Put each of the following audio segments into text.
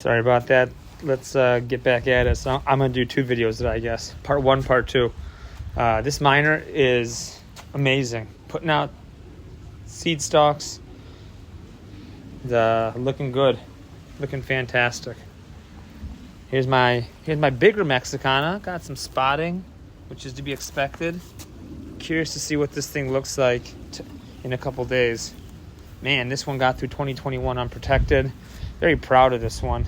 Sorry about that. Let's get back at it. So I'm going to do two videos today, I guess. Part one, part two. This miner is amazing. Putting out seed stalks. Looking good. Looking fantastic. Here's my bigger Mexicana. Got some spotting, which is to be expected. Curious to see what this thing looks like in a couple days. Man, this one got through 2021 unprotected. Very proud of this one.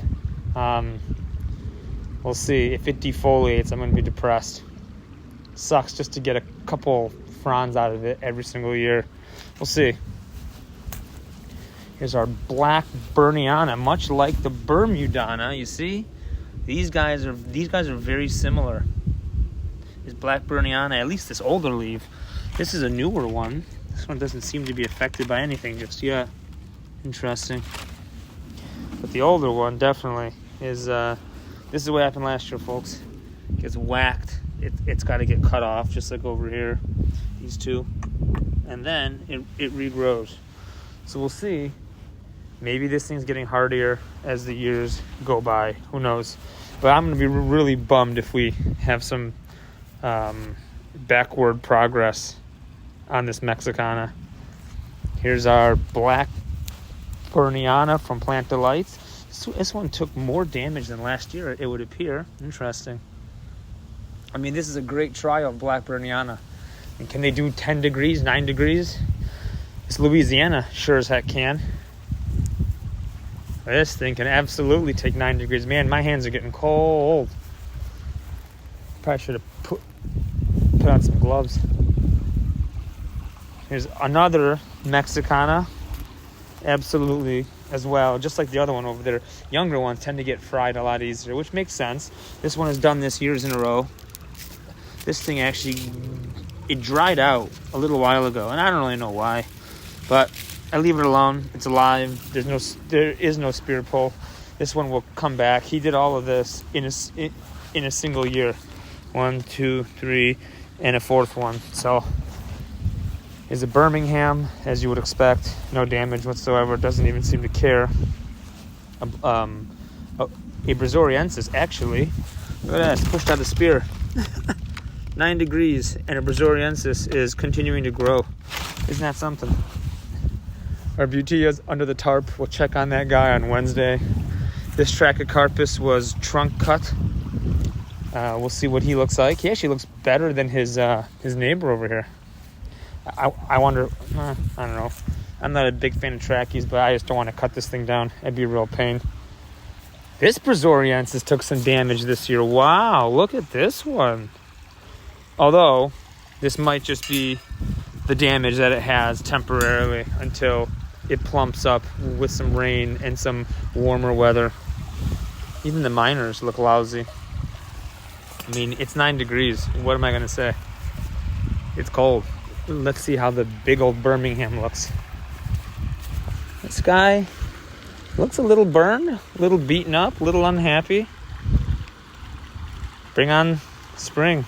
We'll see. If it defoliates, I'm going to be depressed. Sucks just to get a couple fronds out of it every single year. We'll see. Here's our black Berniana, much like the Bermudana. You see, these guys are very similar. This black Berniana, at least this older leaf. This is a newer one. This one doesn't seem to be affected by anything just yet. Interesting. But the older one definitely is. This is what happened last year, folks. It gets whacked. It's got to get cut off, just like over here. These two, and then it regrows. So we'll see. Maybe this thing's getting hardier as the years go by. Who knows? But I'm going to be really bummed if we have some backward progress on this Mexicana. Here's our black Berniana from Plant Delights. This one took more damage than last year, it would appear. Interesting. I mean, this is a great trial of black Berniana. And can they do 10 degrees, 9 degrees? This Louisiana sure as heck can. This thing can absolutely take 9 degrees. Man, my hands are getting cold. Probably should have put on some gloves. Here's another Mexicana. Absolutely as well, just like the other one over there. Younger ones tend to get fried a lot easier, which makes sense. This one has done this years in a row. This thing actually, it dried out a little while ago, and I don't really know why, but I leave it alone. It's alive. There is no spear pull. This one will come back. He did all of this in a single year. 1, 2, 3, and a fourth one. So is a Birmingham, as you would expect. No damage whatsoever. Doesn't even seem to care. A Brazoriensis, actually. Look at that. It's pushed out the spear. 9 degrees, and a Brazoriensis is continuing to grow. Isn't that something? Our Butia's under the tarp. We'll check on that guy on Wednesday. This Trachycarpus was trunk cut. We'll see what he looks like. He actually looks better than his neighbor over here. I wonder, I don't know. I'm not a big fan of trackies, but I just don't want to cut this thing down. It'd be a real pain. This Brazoriensis took some damage this year. Wow, look at this one. Although, this might just be the damage that it has temporarily until it plumps up with some rain and some warmer weather. Even the miners look lousy. I mean, it's 9 degrees. What am I going to say? It's cold. Let's see how the big old Birmingham looks. This guy looks a little burned, a little beaten up, a little unhappy. Bring on spring.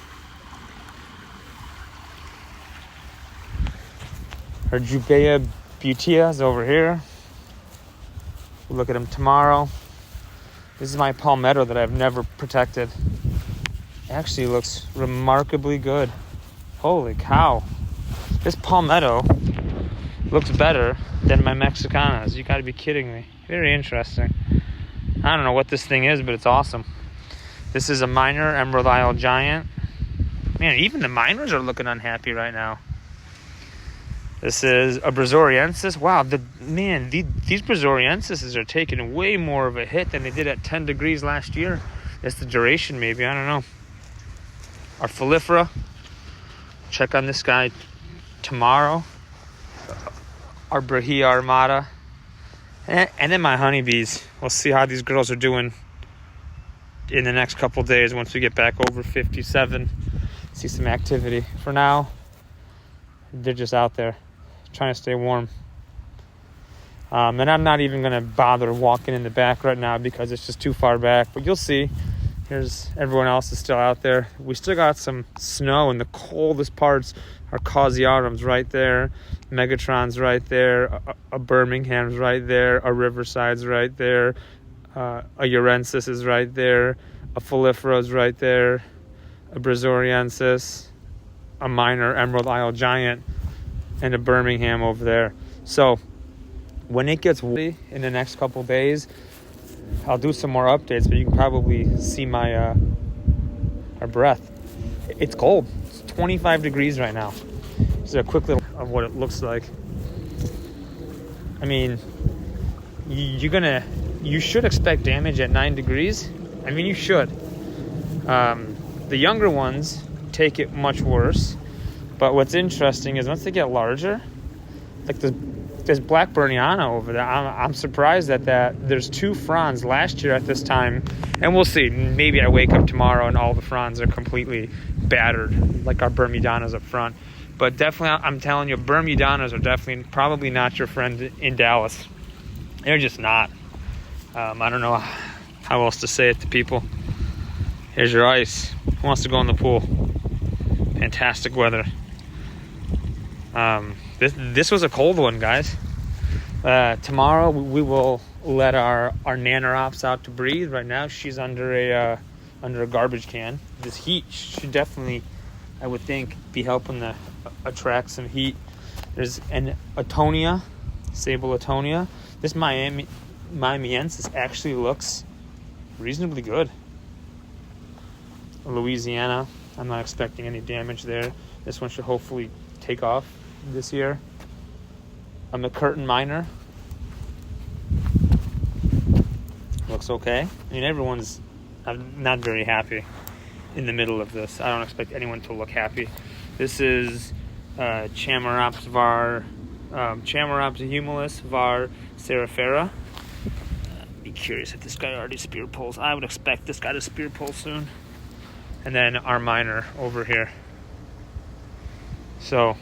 Our Jubea Butea is over here. We'll look at him tomorrow. This is my palmetto that I've never protected. Actually looks remarkably good. Holy cow. This palmetto looks better than my Mexicanas. You gotta be kidding me. Very interesting. I don't know what this thing is, but it's awesome. This is a minor Emerald Isle Giant. Man, even the miners are looking unhappy right now. This is a Brazoriensis. Wow, these Brazorienses are taking way more of a hit than they did at 10 degrees last year. That's the duration, maybe. I don't know. Our Folifera. Check on this guy tomorrow. Our Brahia Armada. And then my honeybees. We'll see how these girls are doing in the next couple days once we get back over 57. See some activity. For now, they're just out there trying to stay warm. And I'm not even going to bother walking in the back right now because it's just too far back. But you'll see. Here's everyone else is still out there. We still got some snow in the coldest parts. Our Causiarum's right there. Megatron's right there. A Birmingham's right there. A Riverside's right there. A Urensis is right there. A Folifera is right there. A Brazoriensis. A minor Emerald Isle Giant. And a Birmingham over there. So when it gets windy in the next couple days, I'll do some more updates, but you can probably see my our breath. It's cold. It's 25 degrees right now. This is a quick little of what it looks like. I mean, you should expect damage at 9 degrees. I mean, you should. The younger ones take it much worse. But what's interesting is once they get larger, like there's Black Burniana over there. I'm surprised that there's 2 fronds last year at this time. And we'll see. Maybe I wake up tomorrow and all the fronds are completely battered, like our Bermudanas up front. But definitely, I'm telling you, Bermudanas are definitely probably not your friend in Dallas. They're just not. I don't know how else to say it to people. Here's your ice. Who wants to go in the pool? Fantastic weather. This was a cold one, guys. Tomorrow we will let our Nanoprops out to breathe. Right now she's under a garbage can. This heat should definitely, I would think, be helping to attract some heat. There's an Atonia, Sabal Atonia. This Miamiensis actually looks reasonably good. Louisiana, I'm not expecting any damage there. This one should hopefully take off this year. A McCurtain Minor. Looks okay. I mean, everyone's not very happy in the middle of this. I don't expect anyone to look happy. This is Chamaerops var, Chamaerops humilis var cerifera. Be curious if this guy already spear pulls. I would expect this guy to spear pull soon. And then our minor over here. So,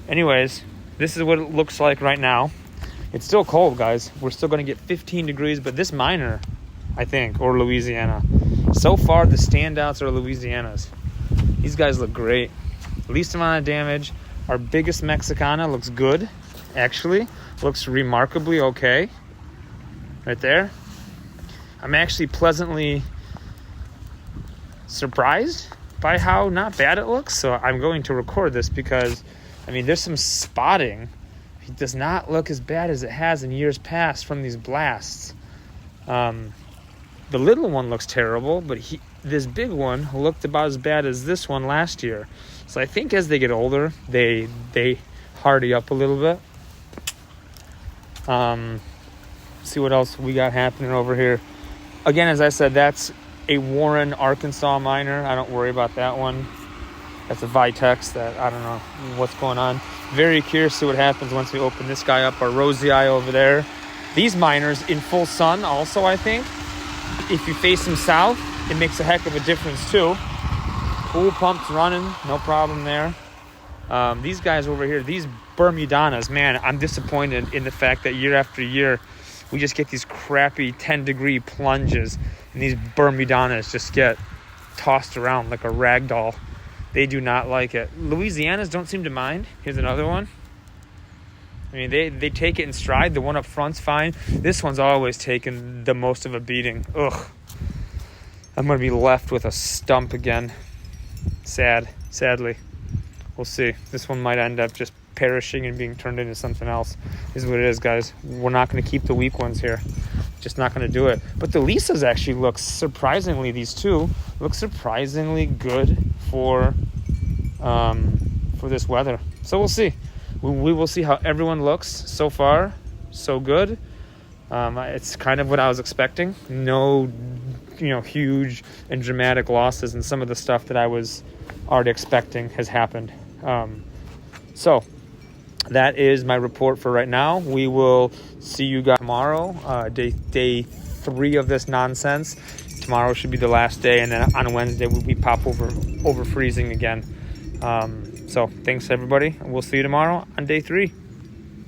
anyways, this is what it looks like right now. It's still cold, guys. We're still going to get 15 degrees, but this minor, I think, or Louisiana. So far, the standouts are Louisianas. These guys look great. Least amount of damage. Our biggest Mexicana looks good, actually. Looks remarkably okay. Right there. I'm actually pleasantly surprised by how not bad it looks. So I'm going to record this because, I mean, there's some spotting. It does not look as bad as it has in years past from these blasts. The little one looks terrible, but this big one looked about as bad as this one last year. So I think as they get older, they hardy up a little bit. See what else we got happening over here. Again, as I said, that's a Warren, Arkansas minor. I don't worry about that one. That's a Vitex that I don't know what's going on. Very curious to see what happens once we open this guy up. Our Rosy Eye over there. These minors in full sun also, I think. If you face them south, it makes a heck of a difference too. Pool pumps running, no problem there. These guys over here, these Bermudanas, man, I'm disappointed in the fact that year after year, we just get these crappy 10-degree plunges, and these Bermudanas just get tossed around like a rag doll. They do not like it. Louisianas don't seem to mind. Here's another one. I mean, they take it in stride. The one up front's fine. This one's always taking the most of a beating. Ugh. I'm going to be left with a stump again. Sadly. We'll see. This one might end up just perishing and being turned into something else. This is what it is, guys. We're not going to keep the weak ones here. Just not going to do it. But the Lisas actually look surprisingly, these two look surprisingly good for this weather. So we'll see. We will see how everyone looks. So far, so good. It's kind of what I was expecting. No, huge and dramatic losses, and some of the stuff that I was already expecting has happened. So that is my report for right now. We will see you guys tomorrow, day 3 of this nonsense. Tomorrow should be the last day, and then on Wednesday we pop over freezing again. So thanks everybody, and we'll see you tomorrow on day 3.